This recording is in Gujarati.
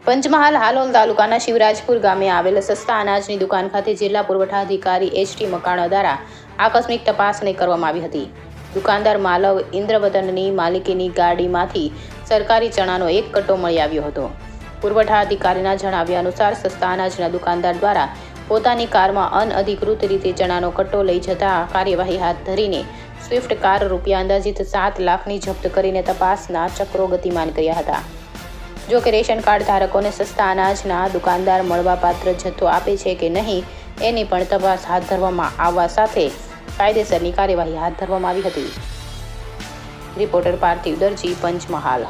પંચમહાલ હાલોલ તાલુકાના શિવરાજપુર ગામે આવેલ સસ્તા અનાજની દુકાન ખાતે જિલ્લા પુરવઠા અધિકારી એચ.ટી. મકાણા દ્વારા આકસ્મિક તપાસણી કરવામાં આવી હતી. દુકાનદાર માલવ ઇન્દ્રવદનની માલિકીની ગાડીમાંથી સરકારી ચણાનો એક કટ્ટો મળી આવ્યો હતો. પુરવઠા અધિકારીના જણાવ્યા અનુસાર સસ્તા અનાજના દુકાનદાર દ્વારા પોતાની કારમાં અનઅધિકૃત રીતે ચણાનો કટ્ટો લઈ જતા કાર્યવાહી હાથ ધરીને સ્વિફ્ટ કાર રૂપિયા અંદાજિત 7 લાખની જપ્ત કરીને તપાસના ચક્રો ગતિમાન કર્યા હતા. જો કે રેશન કાર્ડ ધારકોને સસ્તા અનાજના દુકાનદાર મળવાપાત્ર જથ્થો આપે છે કે નહીં એની પણ તપાસ હાથ ધરવામાં આવવા સાથે કાયદેસરની કાર્યવાહી હાથ ધરવામાં આવી હતી. રિપોર્ટર પાર્થિવ દરજી, પંચમહાલ.